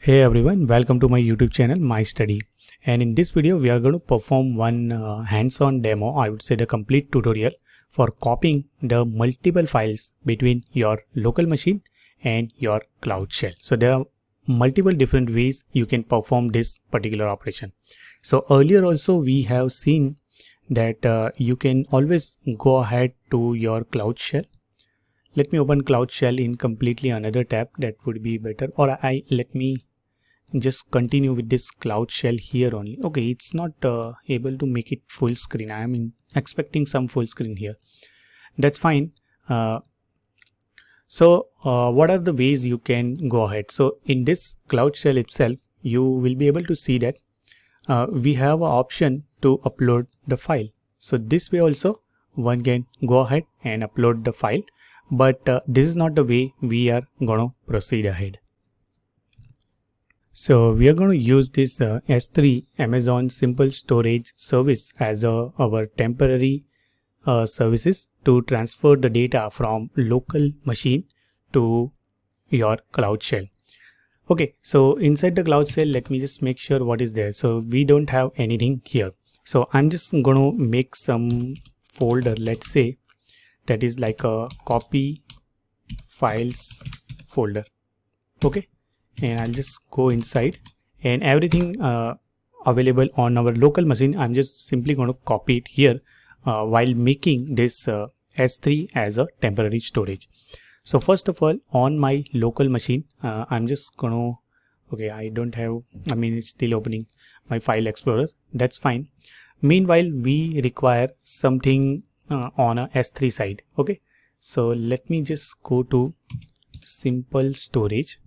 Hey everyone, welcome to my YouTube channel My Study, and in this video we are going to perform one hands-on demo. I would say the complete tutorial for copying the multiple files between your local machine and your Cloud Shell. So there are multiple different ways you can perform this particular operation. So earlier also we have seen that you can always go ahead to your Cloud Shell. Let me open Cloud Shell in completely another tab. That would be better, or let me just continue with this Cloud Shell here only. Okay, it's not able to make it full screen. I am expecting some full screen here. That's fine. So what are the ways you can go ahead? So in this Cloud Shell itself, you will be able to see that we have an option to upload the file. So this way also one can go ahead and upload the file, but this is not the way we are going to proceed ahead. So we are going to use this S3 Amazon Simple Storage service as our temporary services to transfer the data from local machine to your Cloud Shell. Okay, so inside the Cloud Shell, let me just make sure what is there. So we don't have anything here. So I'm just going to make some folder, let's say that is like a copy files folder. Okay. And I'll just go inside, and everything available on our local machine, I'm just simply going to copy it here while making this S3 as a temporary storage. So first of all, on my local machine, I'm just going to, okay, I don't have, it's still opening my file explorer. That's fine. Meanwhile, we require something on a S3 side. Okay, so let me just go to simple storage.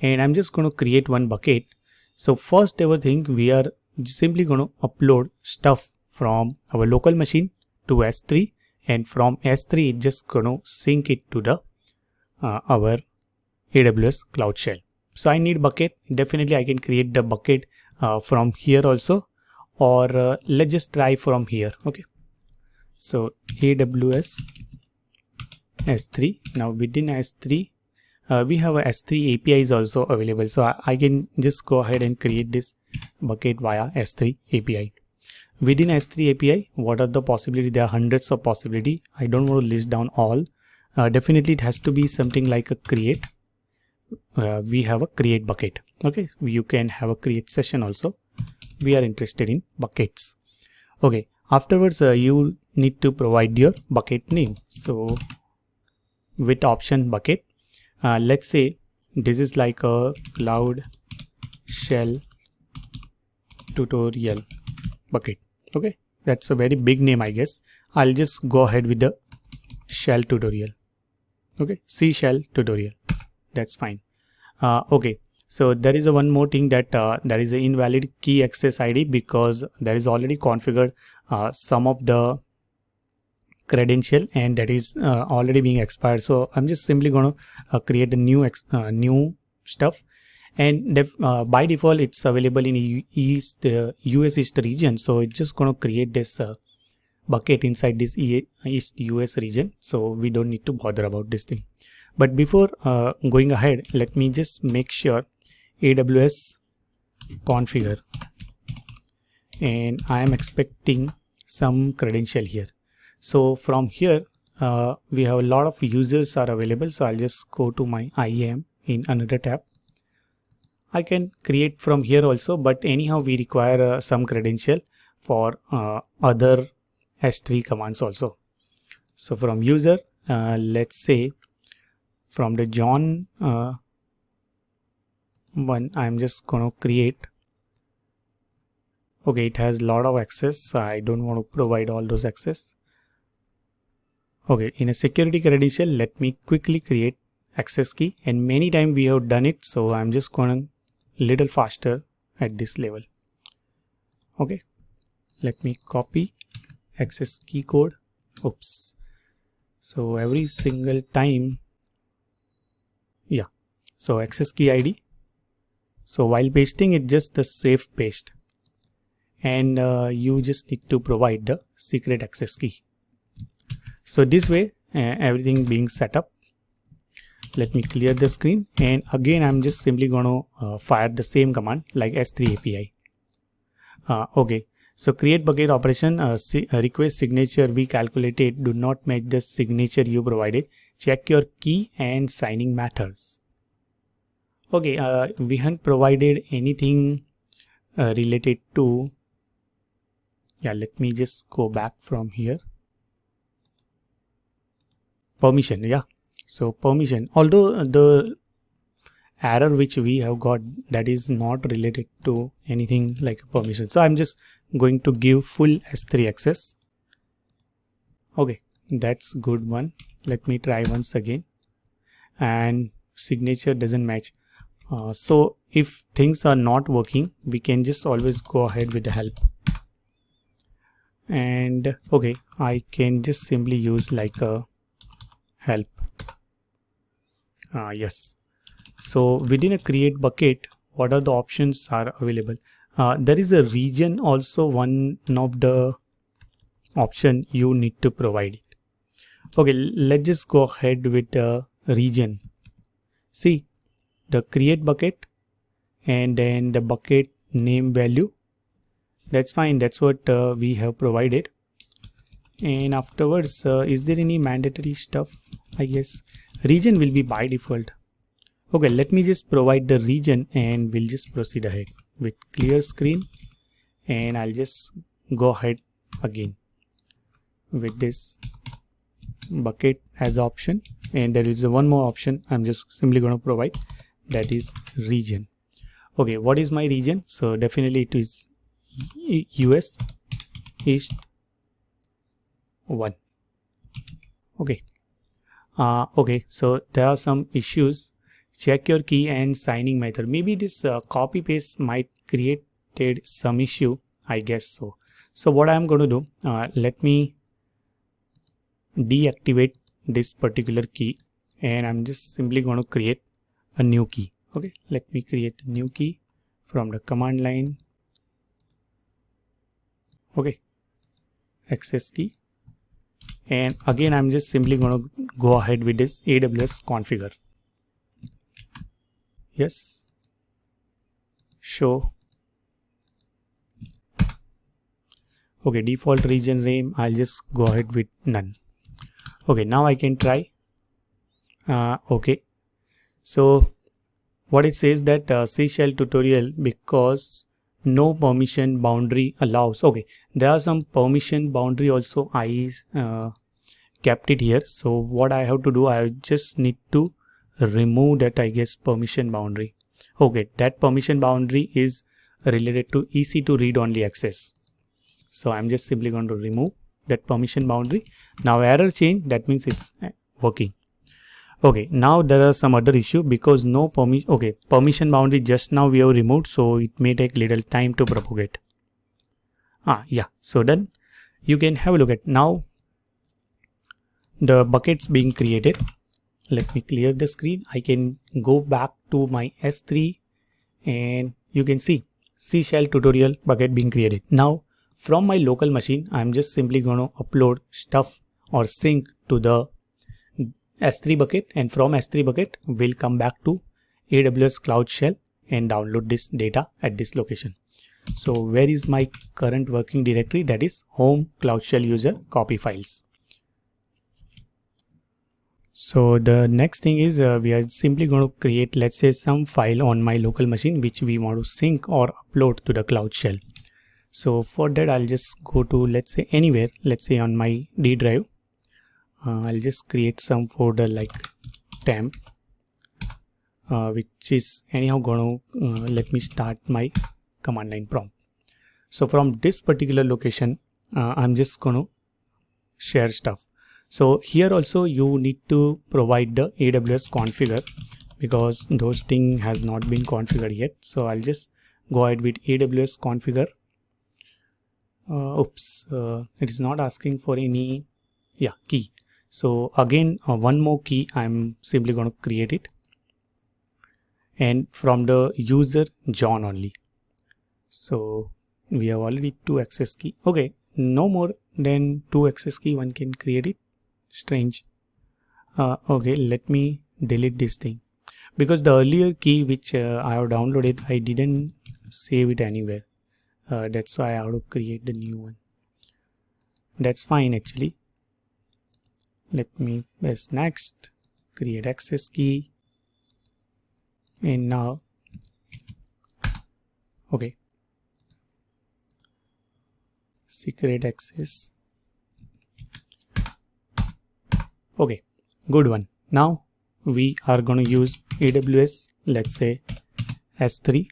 And I'm just going to create one bucket. So first ever thing, we are simply going to upload stuff from our local machine to S3, and from S3 it's just going to sync it to the our AWS Cloud Shell. So I need bucket. Definitely I can create the bucket from here also, or let's just try from here. Okay, so AWS S3. Now within S3 we have a S3 APIs also available, so I can just go ahead and create this bucket via S3 API. Within S3 API, what are the possibilities? There are hundreds of possibilities. I don't want to list down all. Definitely it has to be something like a create. We have a create bucket. Okay, you can have a create session also. We are interested in buckets. Okay, afterwards you need to provide your bucket name. So with option bucket, let's say this is like a Cloud Shell tutorial bucket. Okay, that's a very big name, I guess. I'll just go ahead with the shell tutorial. Okay, C shell tutorial. That's fine. Okay, so there is a one more thing, that there is an invalid key access ID because there is already configured some of the credential, and that is already being expired. So I'm just simply going to create a new stuff, and by default it's available in US East region. So it's just going to create this bucket inside this East US region, so we don't need to bother about this thing. But before going ahead, let me just make sure AWS configure, and I am expecting some credential here. So from here we have a lot of users are available. So I'll just go to my IAM in another tab. I can create from here also, but anyhow we require some credential for other S3 commands also. So from user, let's say from the John one, I'm just going to create. Okay, it has a lot of access. I don't want to provide all those access. Okay, in a security credential, let me quickly create access key, and many times we have done it, so I'm just going a little faster at this level. Okay, let me copy access key code. Oops. So every single time, yeah. So access key ID. So while pasting it, just the safe paste, and you just need to provide the secret access key. So this way everything being set up. let me clear the screen, and again I'm just simply going to fire the same command like S3 API. Okay, so create bucket operation, request signature we calculated do not match the signature you provided. Check your key and signing methods. Okay, we haven't provided anything related to, yeah, let me just go back from here. Permission, yeah. So permission, although the error which we have got, that is not related to anything like permission. So I'm just going to give full S3 access. Okay, that's good one. Let me try once again. And signature doesn't match. So if things are not working, we can just always go ahead with the help. And okay, I can just simply use like a help. Yes. So within a create bucket, what are the options are available? There is a region also, one of the option you need to provide it. Okay, let's just go ahead with the region. See the create bucket and then the bucket name value. That's fine. That's what we have provided. And afterwards, is there any mandatory stuff? I guess region will be by default. Okay, let me just provide the region and we'll just proceed ahead with clear screen, and I'll just go ahead again with this bucket as option, and there is one more option I'm just simply going to provide, that is region. Okay, what is my region? So definitely it is US East 1. Okay. Okay, so there are some issues. Check your key and signing method. Maybe this copy paste might created some issue, I guess so. So what I'm going to do, let me deactivate this particular key, and I'm just simply going to create a new key. Okay, let me create a new key from the command line. Okay, access key, and again I'm just simply going to go ahead with this AWS configure. Yes, show. Okay, default region name, I'll just go ahead with none. Okay, now I can try. Okay, so what it says that C shell tutorial because no permission boundary allows. Okay, there are some permission boundary also. I kept it here. So what I have to do, I just need to remove that, I guess, permission boundary. Okay, that permission boundary is related to EC2 read only access. So I'm just simply going to remove that permission boundary. Now error change, that means it's working. Okay, now there are some other issue because no permission. Okay, permission boundary just now we have removed, so it may take little time to propagate. Yeah, so then you can have a look at now the buckets being created. Let me clear the screen. I can go back to my S3 and you can see C shell tutorial bucket being created. Now from my local machine, I'm just simply going to upload stuff or sync to the S3 bucket, and from S3 bucket we'll come back to AWS Cloud Shell and download this data at this location. So where is my current working directory? That is home Cloud Shell user copy files. So the next thing is we are simply going to create, let's say, some file on my local machine which we want to sync or upload to the Cloud Shell. So for that I'll just go to, let's say, anywhere, let's say on my D drive. I'll just create some folder like temp, which is anyhow going to let me start my command line prompt. So from this particular location, I'm just going to share stuff. So here also you need to provide the AWS configure because those thing has not been configured yet. So I'll just go ahead with AWS configure. It is not asking for any key. So again, one more key, I'm simply going to create it, and from the user John only. So we have already 2 access key. Okay, no more than 2 access key one can create it. Strange. Okay, let me delete this thing, because the earlier key which I have downloaded, I didn't save it anywhere. That's why I have to create the new one. That's fine actually. Let me press next, create access key, and now okay, secret access. Okay, good one. Now we are going to use AWS, let's say S3,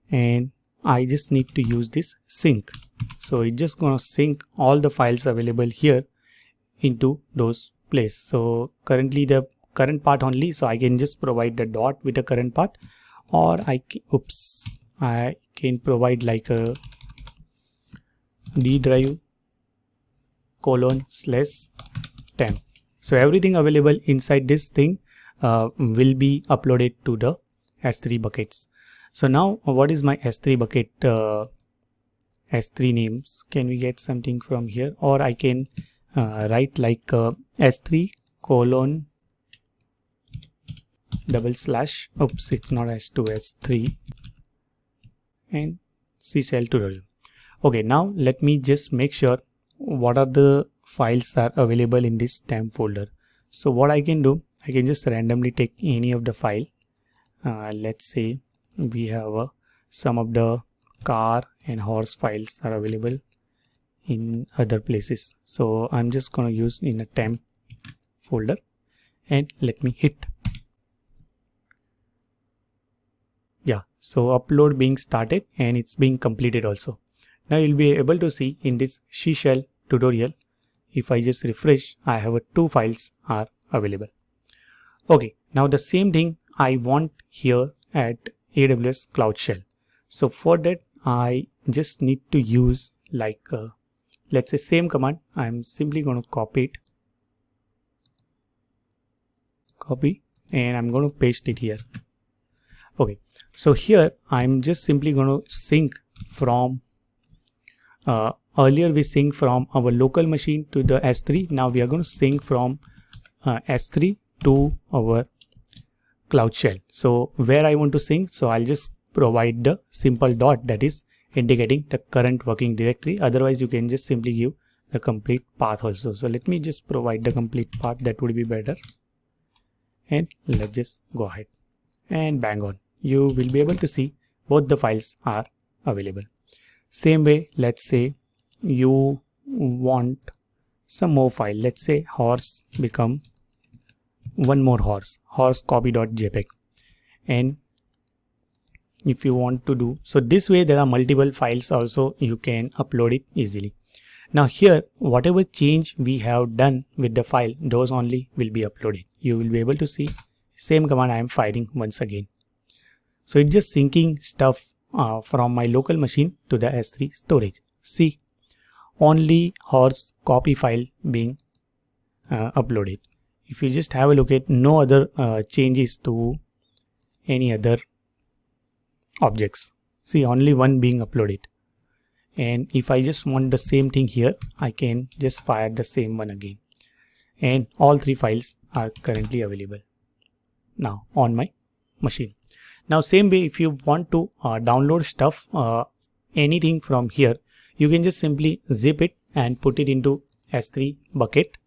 and I just need to use this sync. So it's just going to sync all the files available here into those place. So currently the current part only, so I can just provide the dot with the current part, or I can provide like a D drive :/temp. So everything available inside this thing will be uploaded to the S3 buckets. So now what is my S3 bucket? S3 names, can we get something from here, or I can write like S3 : / oops, it's not S2, S3 and C-cell tutorial. Okay, now let me just make sure what are the files are available in this temp folder. So what I can do, I can just randomly take any of the file. Let's say we have some of the car and horse files are available in other places. So I'm just going to use in a temp folder, and let me hit. Yeah, so upload being started and it's being completed also. Now you'll be able to see in this C-shell tutorial, if I just refresh, I have 2 files are available. Okay, now the same thing I want here at AWS Cloud Shell. So for that, I just need to use like let's say same command. I'm simply going to copy and I'm going to paste it here. Okay, so here I'm just simply going to sync from earlier we sync from our local machine to the S3. Now we are going to sync from S3 to our Cloud Shell. So where I want to sync, so I'll just provide the simple dot that is indicating the current working directory. Otherwise you can just simply give the complete path also. So let me just provide the complete path, that would be better. And let's just go ahead and bang on. You will be able to see both the files are available. Same way, let's say you want some more file. Let's say horse become one more horse copy.jpg. And if you want to do so, this way there are multiple files also, you can upload it easily. Now here, whatever change we have done with the file, those only will be uploaded. You will be able to see same command I am firing once again. So it's just syncing stuff from my local machine to the S3 storage. See, only horse copy file being uploaded. If you just have a look at, no other changes to any other objects. See, only one being uploaded. And if I just want the same thing here, I can just fire the same one again. And all 3 files are currently available now on my machine. Now same way, if you want to download stuff, anything from here, you can just simply zip it and put it into S3 bucket.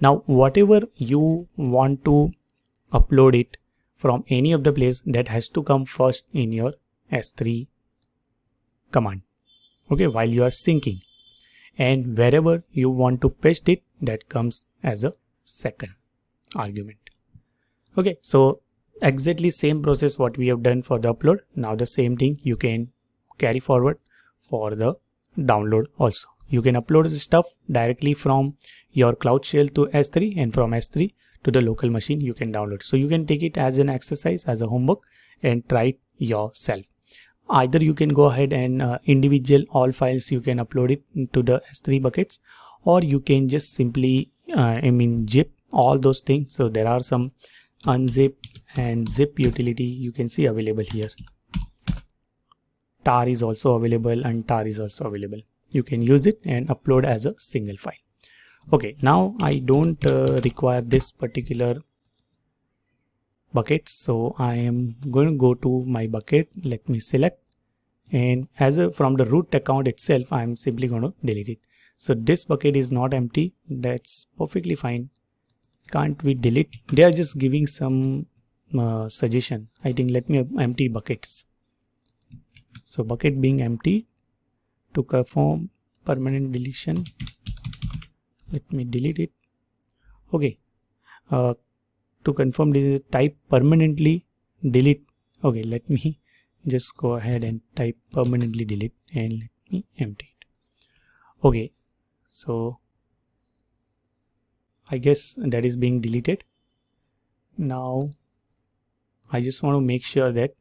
Now whatever you want to upload it from any of the place, that has to come first in your S3 command. Okay, while you are syncing, and wherever you want to paste it, that comes as a second argument. Okay, so exactly same process what we have done for the upload. Now the same thing you can carry forward for the download also. You can upload the stuff directly from your Cloud Shell to S3, and from S3 to the local machine you can download. So you can take it as an exercise, as a homework, and try it yourself. Either you can go ahead and individual all files you can upload it into the S3 buckets, or you can just simply zip all those things. So there are some unzip and zip utility you can see available here. tar is also available and tar is also available. You can use it and upload as a single file. Okay, now I don't require this particular buckets. So I am going to go to my bucket. Let me select, and from the root account itself, I am simply going to delete it. So this bucket is not empty. That's perfectly fine. Can't we delete? They are just giving some suggestion. I think let me empty buckets. So bucket being empty, to perform permanent deletion, let me delete it. Okay. To confirm this, type permanently delete. Okay, let me just go ahead and type permanently delete and let me empty it. Okay, so I guess that is being deleted. Now I just want to make sure that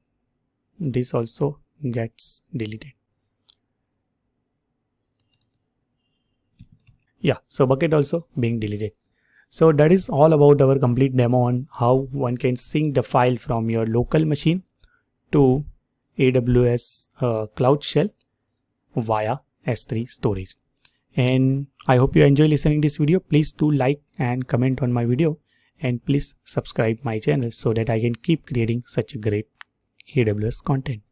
this also gets deleted. Yeah, so bucket also being deleted. So that is all about our complete demo on how one can sync the file from your local machine to AWS Cloud Shell via S3 storage. And I hope you enjoy listening this video. Please do like and comment on my video, and please subscribe my channel so that I can keep creating such a great AWS content.